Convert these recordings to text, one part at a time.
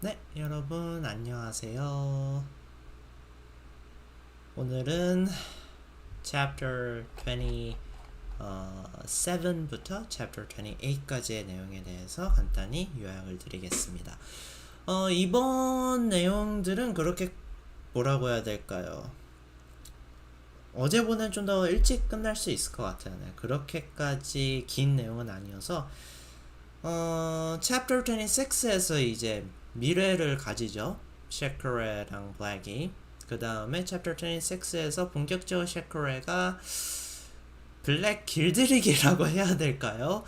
네, 여러분 안녕하세요. 오늘은 chapter 27부터 chapter 28까지의 내용에 대해서 간단히 요약을 드리겠습니다. 이번 내용들은 그렇게 뭐라고 해야 될까요? 어제보다는 좀 더 일찍 끝날 수 있을 것 같아요. 네, 그렇게까지 긴 내용은 아니어서 chapter 26에서 이제 미래를 가지죠. 셰크레랑 블랙이. 그 다음에 chapter 26에서 본격적으로 셰크레가 블랙 길들이기라고 해야 될까요?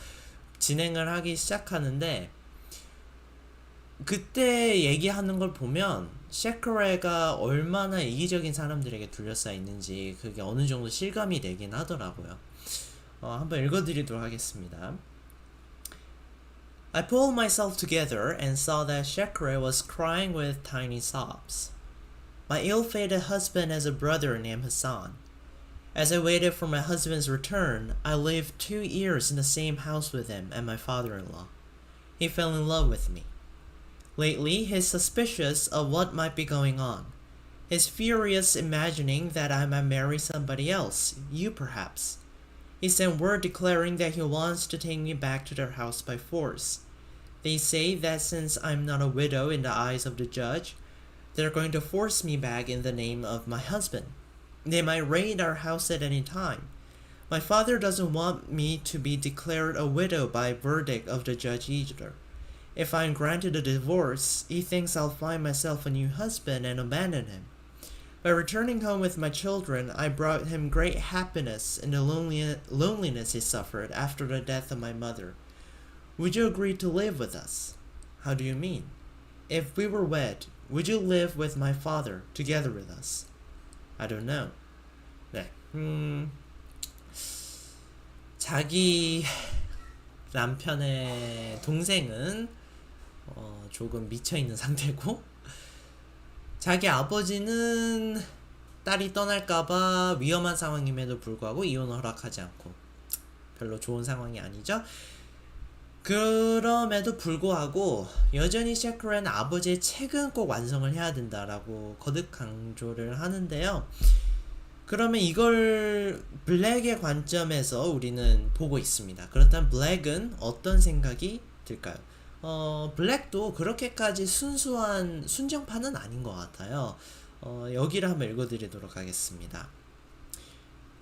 진행을 하기 시작하는데 그때 얘기하는 걸 보면 셰크레가 얼마나 이기적인 사람들에게 둘러싸여 있는지 그게 어느 정도 실감이 되긴 하더라고요. 한번 읽어드리도록 하겠습니다. I pulled myself together and saw that Shekre was crying with tiny sobs. My ill-fated husband has a brother named Hassan. As I waited for my husband's return, I lived 2 years in the same house with him and my father-in-law. He fell in love with me. Lately, he's suspicious of what might be going on. He's furious imagining that I might marry somebody else, you perhaps. He sent word declaring that he wants to take me back to their house by force. They say that since I'm not a widow in the eyes of the judge, they're going to force me back in the name of my husband. They might raid our house at any time. My father doesn't want me to be declared a widow by verdict of the judge either. If I'm granted a divorce, he thinks I'll find myself a new husband and abandon him. By returning home with my children, I brought him great happiness in the loneliness he suffered after the death of my mother. Would you agree to live with us? How do you mean? If we were wed, would you live with my father together with us? I don't know. 네. 자기 남편의 동생은 조금 미쳐있는 상태고 자기 아버지는 딸이 떠날까봐 위험한 상황임에도 불구하고 이혼을 허락하지 않고 별로 좋은 상황이 아니죠. 그럼에도 불구하고 여전히 셰크레는 아버지의 책은 꼭 완성을 해야 된다라고 거듭 강조를 하는데요. 그러면 이걸 블랙의 관점에서 우리는 보고 있습니다. 그렇다면 블랙은 어떤 생각이 들까요? 블랙도 그렇게까지 순수한 순정파는 아닌 것 같아요. 여기를 한번 읽어드리도록 하겠습니다.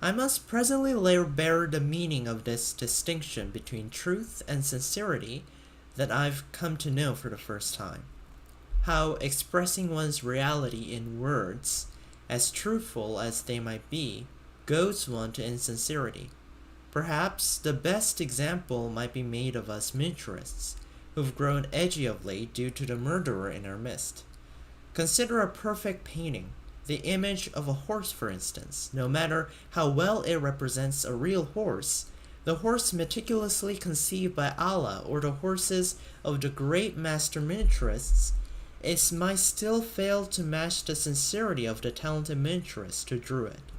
I must presently lay bare the meaning of this distinction between truth and sincerity that I've come to know for the first time. How expressing one's reality in words, as truthful as they might be, goads one to insincerity. Perhaps the best example might be made of us miniaturists, who've grown edgy of late due to the murderer in our midst. Consider a perfect painting, the image of a horse for instance. No matter how well it represents a real horse, the horse meticulously conceived by Allah or the horses of the great master miniaturists, it might still fail to match the sincerity of the talented miniaturist who drew it.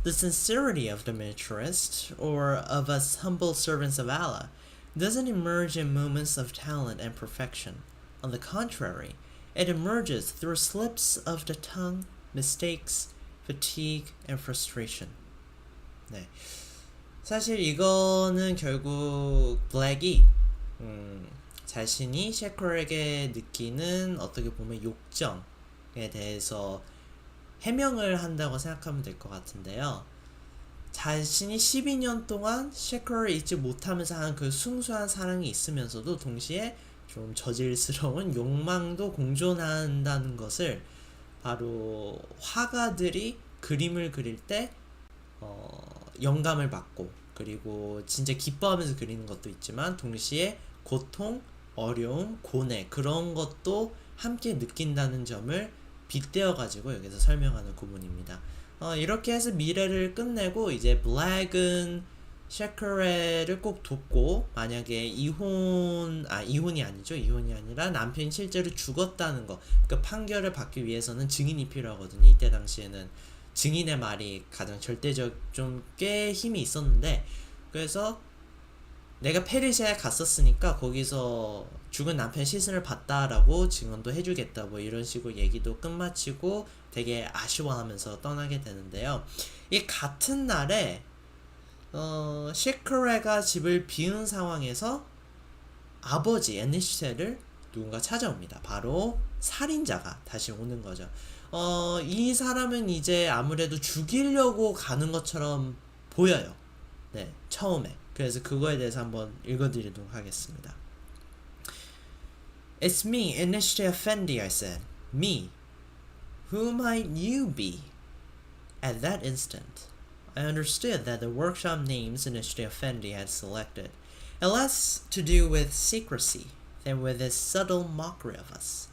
The sincerity of the miniaturist, or of us humble servants of Allah, doesn't emerge in moments of talent and perfection. On the contrary, it emerges through slips of the tongue, mistakes, fatigue, and frustration. 네. 사실 이거는 결국 블랙이 자신이 셰크레에게 느끼는 어떻게 보면 욕정에 대해서 해명을 한다고 생각하면 될 것 같은데요. 자신이 12년 동안 셰크를 잊지 못하면서 한 그 순수한 사랑이 있으면서도 동시에 좀 저질스러운 욕망도 공존한다는 것을 바로 화가들이 그림을 그릴 때 영감을 받고 그리고 진짜 기뻐하면서 그리는 것도 있지만 동시에 고통, 어려움, 고뇌 그런 것도 함께 느낀다는 점을 빗대어 가지고 여기서 설명하는 구문입니다. 이렇게 해서 미래를 끝내고 이제 블랙은 셰크레를 꼭 돕고 만약에 이혼이 아니라 남편이 실제로 죽었다는 거 그 판결을 받기 위해서는 증인이 필요하거든요. 이때 당시에는 증인의 말이 가장 절대적 좀 꽤 힘이 있었는데 그래서 내가 페르시아에 갔었으니까 거기서 죽은 남편 시신을 봤다라고 증언도 해주겠다 뭐 이런 식으로 얘기도 끝마치고 되게 아쉬워하면서 떠나게 되는데요. 이 같은 날에 시크레가 집을 비운 상황에서 아버지 애니시테를 누군가 찾아옵니다. 바로 살인자가 다시 오는 거죠. 이 사람은 이제 아무래도 죽이려고 가는 것처럼 보여요. 네, 처음에. 그래서 그거에 대해서 한번 읽어드리도록 하겠습니다. It's me, Initiate Effendi, I said. Me. Who might you be? At that instant, I understood that the workshop names Initiate Effendi had selected had less to do with secrecy than with his subtle mockery of us.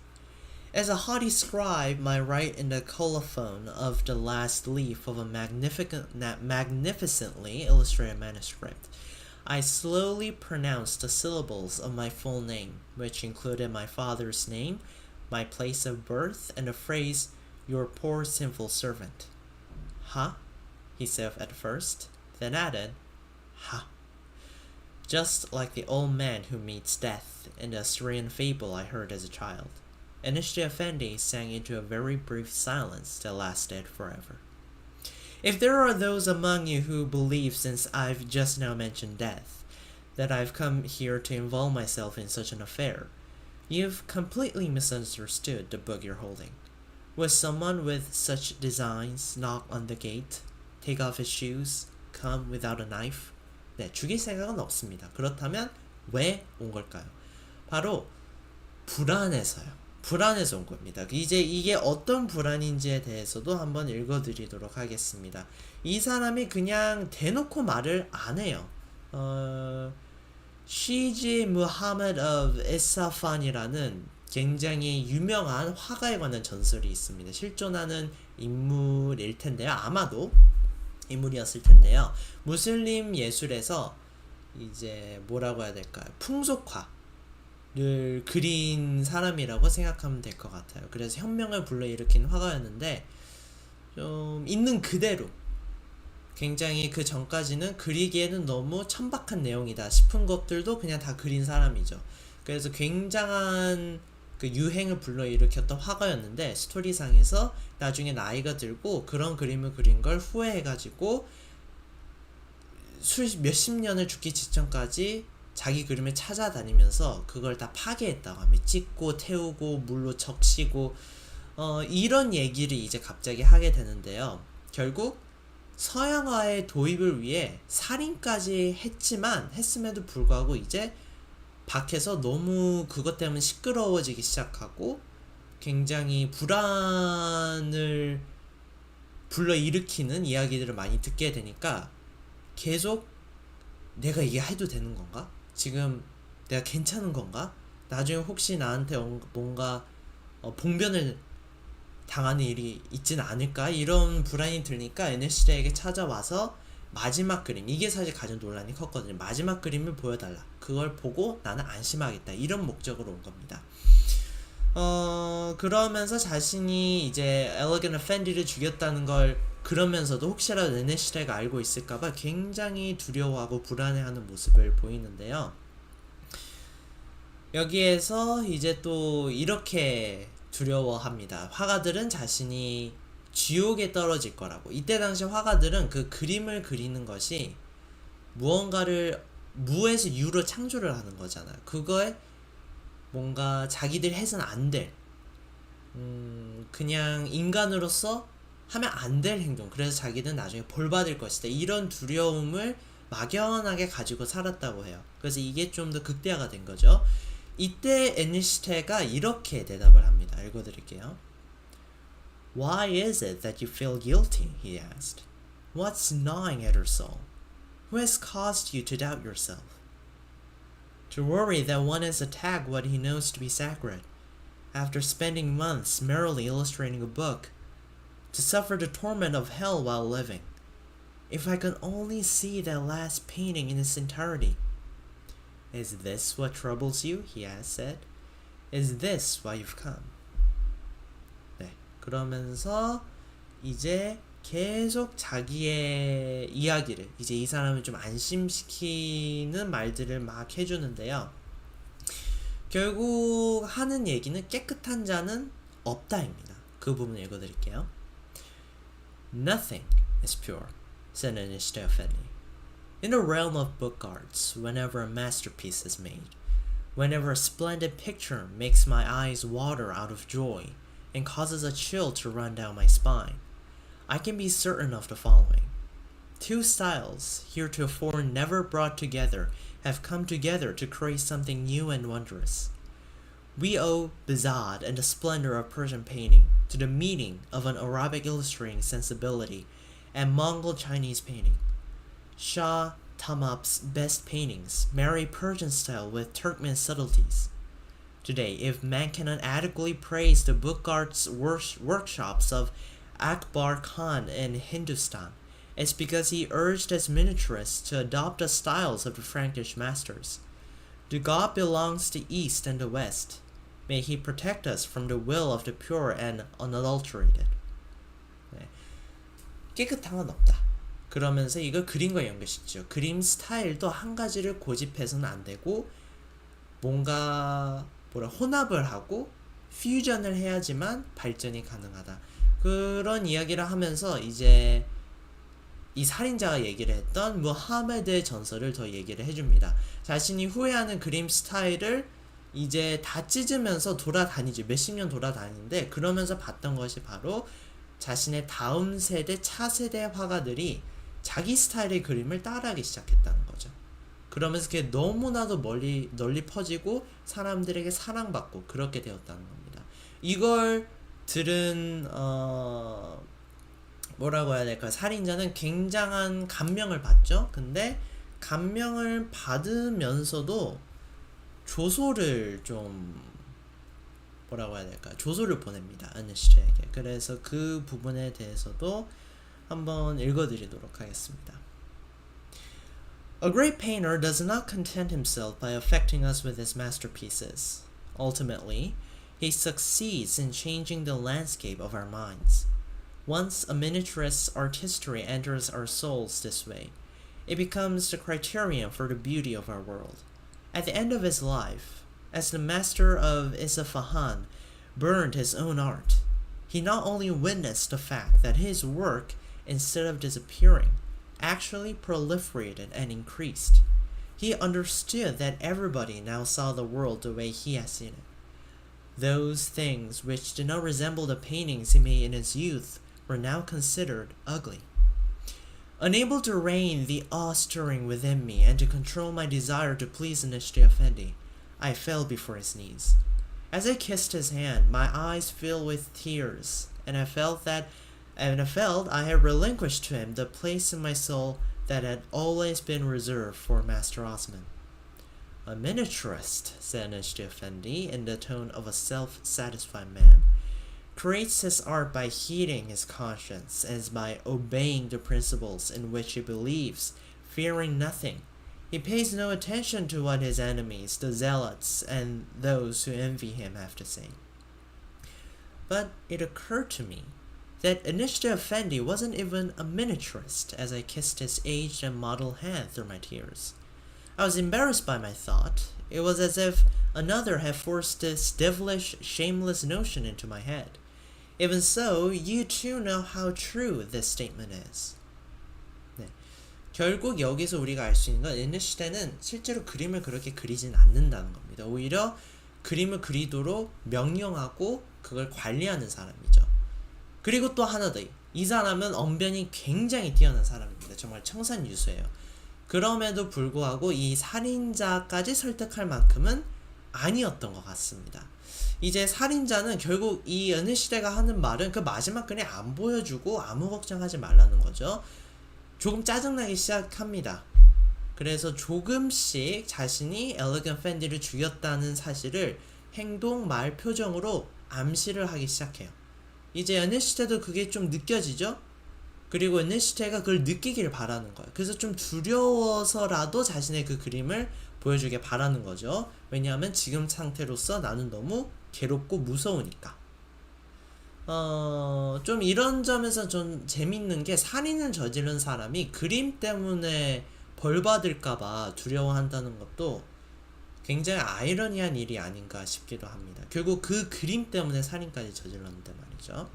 As a haughty scribe might write in the colophon of the last leaf of a magnificently illustrated manuscript, I slowly pronounced the syllables of my full name, which included my father's name, my place of birth, and the phrase, "Your poor sinful servant." "Huh?" he said at first, then added, "Ha." Just like the old man who meets death in the Assyrian fable I heard as a child. Initiate Effendi sank into a very brief silence that lasted forever. If there are those among you who believe, since I've just now mentioned death, that I've come here to involve myself in such an affair, you've completely misunderstood the book you're holding. Will someone with such designs knock on the gate, take off his shoes, come without a knife? 네, 죽일 생각은 없습니다. 그렇다면 왜 온 걸까요? 바로 불안해서요. 불안해서 온 겁니다. 이제 이게 어떤 불안인지에 대해서도 한번 읽어드리도록 하겠습니다. 이 사람이 그냥 대놓고 말을 안 해요. 시지 무하메드 of 이사판이라는 굉장히 유명한 화가에 관한 전설이 있습니다. 실존하는 인물일 텐데요. 아마도 인물이었을 텐데요. 무슬림 예술에서 이제 뭐라고 해야 될까요? 풍속화를 그린 사람이라고 생각하면 될 것 같아요. 그래서 혁명을 불러일으킨 화가였는데 좀 있는 그대로 굉장히 그 전까지는 그리기에는 너무 천박한 내용이다 싶은 것들도 그냥 다 그린 사람이죠. 그래서 굉장한 그 유행을 불러일으켰던 화가였는데 스토리상에서 나중에 나이가 들고 그런 그림을 그린 걸 후회해가지고 몇십 년을 죽기 직전까지 자기 그림을 찾아다니면서 그걸 다 파괴했다고 합니다. 찍고 태우고 물로 적시고 이런 얘기를 이제 갑자기 하게 되는데요. 결국 서양화의 도입을 위해 살인까지 했음에도 불구하고 이제 밖에서 너무 그것 때문에 시끄러워지기 시작하고 굉장히 불안을 불러일으키는 이야기들을 많이 듣게 되니까 계속 내가 이게 해도 되는 건가? 지금 내가 괜찮은 건가? 나중에 혹시 나한테 뭔가 봉변을 당하는 일이 있진 않을까? 이런 불안이 들니까 NSC에게 찾아와서 마지막 그림, 이게 사실 가장 논란이 컸거든요. 마지막 그림을 보여달라. 그걸 보고 나는 안심하겠다. 이런 목적으로 온 겁니다. 그러면서 자신이 이제 엘리건 어펜디를 죽였다는 걸 그러면서도 혹시라도 NSC가 알고 있을까봐 굉장히 두려워하고 불안해하는 모습을 보이는데요. 여기에서 이제 또 이렇게 두려워합니다. 화가들은 자신이 지옥에 떨어질 거라고. 이때 당시 화가들은 그 그림을 그리는 것이 무언가를 무에서 유로 창조를 하는 거잖아요. 그거에 뭔가 자기들이 해서는 안 될 그냥 인간으로서 하면 안 될 행동, 그래서 자기는 나중에 벌 받을 것이다, 이런 두려움을 막연하게 가지고 살았다고 해요. 그래서 이게 좀 더 극대화가 된 거죠. 이때 애니시테가 이렇게 대답을 합니다. 읽어드릴게요. Why is it that you feel guilty? He asked. What's gnawing at your soul? Who has caused you to doubt yourself? To worry that one has attacked what he knows to be sacred, after spending months merely illustrating a book, to suffer the torment of hell while living. If I could only see that last painting in its entirety. Is this what troubles you? He said. Is this why you've come? 네, 그러면서 이제 계속 자기의 이야기를, 이제 이 사람을 좀 안심시키는 말들을 막 해주는데요. 결국 하는 얘기는 깨끗한 자는 없다입니다. 그 부분 읽어드릴게요. Nothing is pure, said Anishta Effendi. In the realm of book arts, whenever a masterpiece is made, whenever a splendid picture makes my eyes water out of joy and causes a chill to run down my spine, I can be certain of the following. Two styles, heretofore never brought together, have come together to create something new and wondrous. We owe Bizad and the splendor of Persian painting to the meeting of an Arabic illustrating sensibility and Mongol Chinese painting. Shah Tamap's best paintings marry Persian style with Turkmen subtleties. Today, if man cannot adequately praise the book arts workshops of Akbar Khan in Hindustan, it's because he urged his miniaturists to adopt the styles of the Frankish masters. The God belongs to the East and the West. May he protect us from the will of the pure and unadulterated. 네. 깨끗한 건 없다. 그러면서 이걸 그림과 연결시키죠. 그림 스타일도 한 가지를 고집해서는 안 되고 뭔가 혼합을 하고 퓨전을 해야지만 발전이 가능하다. 그런 이야기를 하면서 이제 이 살인자가 얘기를 했던 무하메드의 전설을 더 얘기를 해줍니다. 자신이 후회하는 그림 스타일을 이제 다 찢으면서 돌아다니죠. 몇십 년 돌아다니는데 그러면서 봤던 것이 바로 자신의 다음 세대, 차세대 화가들이 자기 스타일의 그림을 따라하기 시작했다는 거죠. 그러면서 그게 너무나도 널리 퍼지고 사람들에게 사랑받고 그렇게 되었다는 겁니다. 이걸 들은 뭐라고 해야 될까요? 살인자는 굉장한 감명을 받죠. 근데 감명을 받으면서도 조소를 좀 뭐라고 해야 될까요? 조소를 보냅니다. 아니시트에게. 그래서 그 부분에 대해서도 한번 읽어드리도록 하겠습니다. A great painter does not content himself by affecting us with his masterpieces. Ultimately, he succeeds in changing the landscape of our minds. Once a miniaturist's artistry enters our souls this way, it becomes the criterion for the beauty of our world. At the end of his life, as the master of Isfahan burned his own art, he not only witnessed the fact that his work, instead of disappearing, actually proliferated and increased. He understood that everybody now saw the world the way he had seen it. Those things which did not resemble the paintings he made in his youth were now considered ugly. Unable to rein the awe-stirring within me and to control my desire to please Anishta Effendi, I fell before his knees. As I kissed his hand, my eyes filled with tears, and I felt I had relinquished to him the place in my soul that had always been reserved for Master Osman. A miniaturist, said Anishta Effendi in the tone of a self-satisfied man, creates his art by heeding his conscience as by obeying the principles in which he believes, fearing nothing. He pays no attention to what his enemies, the zealots, and those who envy him have to say. But it occurred to me that Anishta Effendi wasn't even a miniaturist as I kissed his aged and mottled hand through my tears. I was embarrassed by my thought. It was as if another had forced this devilish, shameless notion into my head. Even so, you too know how true this statement is. 네. 결국 여기서 우리가 알 수 있는 건 애니시대는 실제로 그림을 그렇게 그리진 않는다는 겁니다. 오히려 그림을 그리도록 명령하고 그걸 관리하는 사람이죠. 그리고 또 하나 더, 이 사람은 언변이 굉장히 뛰어난 사람입니다. 정말 청산유수예요. 그럼에도 불구하고 이 살인자까지 설득할 만큼은 아니었던 것 같습니다. 이제 살인자는 결국 이 어느 시대가 하는 말은 그 마지막 그냥 안 보여주고 아무 걱정하지 말라는 거죠. 조금 짜증나기 시작합니다. 그래서 조금씩 자신이 엘리건 팬디를 죽였다는 사실을 행동, 말, 표정으로 암시를 하기 시작해요. 이제 어느시대도 그게 좀 느껴지죠? 그리고 어느시대가 그걸 느끼길 바라는 거예요. 그래서 좀 두려워서라도 자신의 그 그림을 보여주길 바라는 거죠. 왜냐하면 지금 상태로서 나는 너무 괴롭고 무서우니까. 좀 이런 점에서 좀 재밌는 게 살인을 저지른 사람이 그림 때문에 벌 받을까봐 두려워한다는 것도 굉장히 아이러니한 일이 아닌가 싶기도 합니다. 결국 그 그림 때문에 살인까지 저질렀는데 말이죠.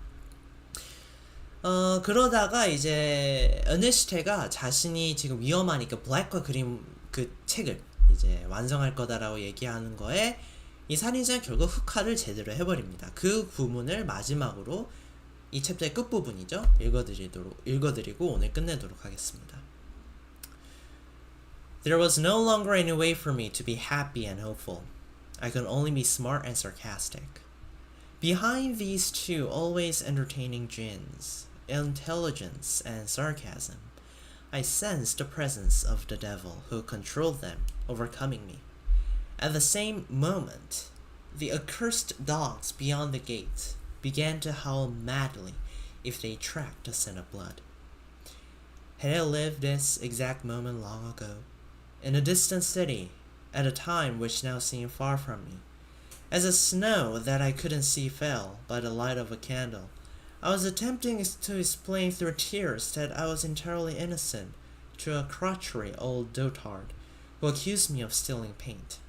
그러다가 이제 어네스테가 자신이 지금 위험하니까 블랙과 그림 그 책을 이제 완성할 거다라고 얘기하는 거에 이 살인자는 결국 흑화를 제대로 해버립니다. 그 부분을 마지막으로 이 챕터의 끝부분이죠. 읽어드리고 오늘 끝내도록 하겠습니다. There was no longer any way for me to be happy and hopeful. I could only be smart and sarcastic. Behind these two always entertaining gins, intelligence and sarcasm, I sensed the presence of the devil who controlled them, overcoming me. At the same moment, the accursed dogs beyond the gate began to howl madly if they tracked the scent of blood. Had I lived this exact moment long ago, in a distant city, at a time which now seemed far from me, as a snow that I couldn't see fell by the light of a candle, I was attempting to explain through tears that I was entirely innocent to a crotchety old dotard who accused me of stealing paint.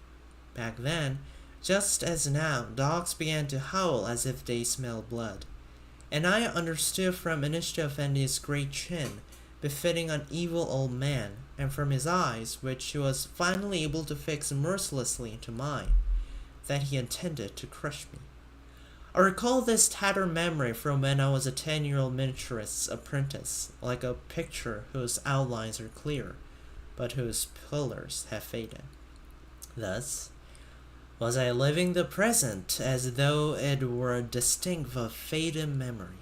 Back then, just as now, dogs began to howl as if they smelled blood, and I understood from Mr. Effendi's great chin, befitting an evil old man, and from his eyes, which he was finally able to fix mercilessly into mine, that he intended to crush me. I recall this tattered memory from when I was a 10-year-old miniaturist's apprentice, like a picture whose outlines are clear, but whose pillars have faded. Thus, was I living the present as though it were a distinct but faded memory.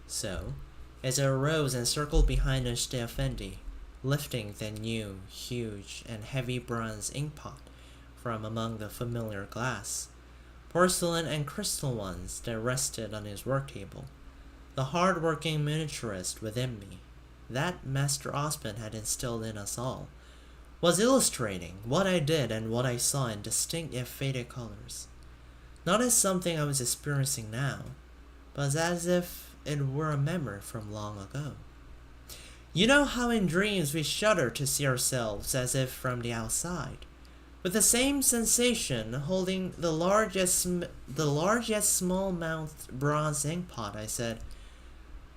So, as I arose and circled behind Mr. Effendi, lifting the new, huge, and heavy bronze inkpot from among the familiar glass, porcelain and crystal ones that rested on his work table, the hard-working miniaturist within me, that Master Osmond had instilled in us all, was illustrating what I did and what I saw in distinct yet faded colors, not as something I was experiencing now, but as if it were a memory from long ago. You know how in dreams we shudder to see ourselves as if from the outside? With the same sensation, holding the large yet small-mouthed bronze inkpot, I said,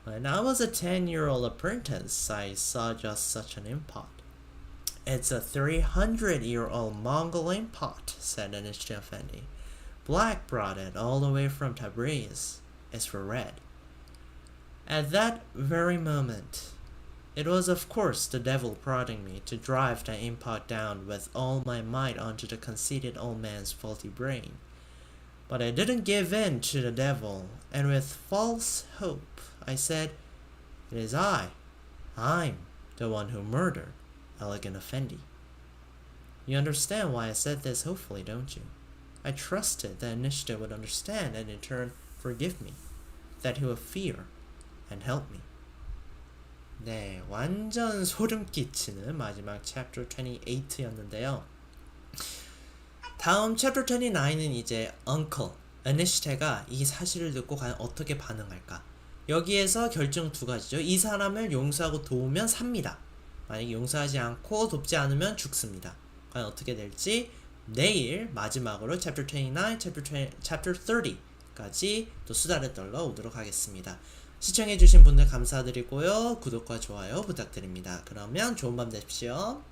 "When I was a 10-year-old apprentice, I saw just such an inkpot." "It's a 300-year-old Mongol inkpot," said Mr. Effendi. "Black brought it all the way from Tabriz. It's for red." At that very moment, it was of course the devil prodding me to drive the inkpot down with all my might onto the conceited old man's faulty brain. But I didn't give in to the devil, and with false hope, I said, "It is I'm the one who murdered Elegant Effendi." You understand why I said this hopefully, don't you? I trusted that Nishta would understand and in turn forgive me, that he would fear and help me. 네, 완전 소름 끼치는 마지막 챕터 28였는데요. 다음 챕터 29은 이제 Uncle, 에니시테가 이 사실을 듣고 과연 어떻게 반응할까? 여기에서 결정 두 가지죠. 이 사람을 용서하고 도우면 삽니다. 만약에 용서하지 않고 돕지 않으면 죽습니다. 과연 어떻게 될지 내일 마지막으로 챕터 29, 챕터 30까지 또 수다를 떨러 오도록 하겠습니다. 시청해주신 분들 감사드리고요. 구독과 좋아요 부탁드립니다. 그러면 좋은 밤 되십시오.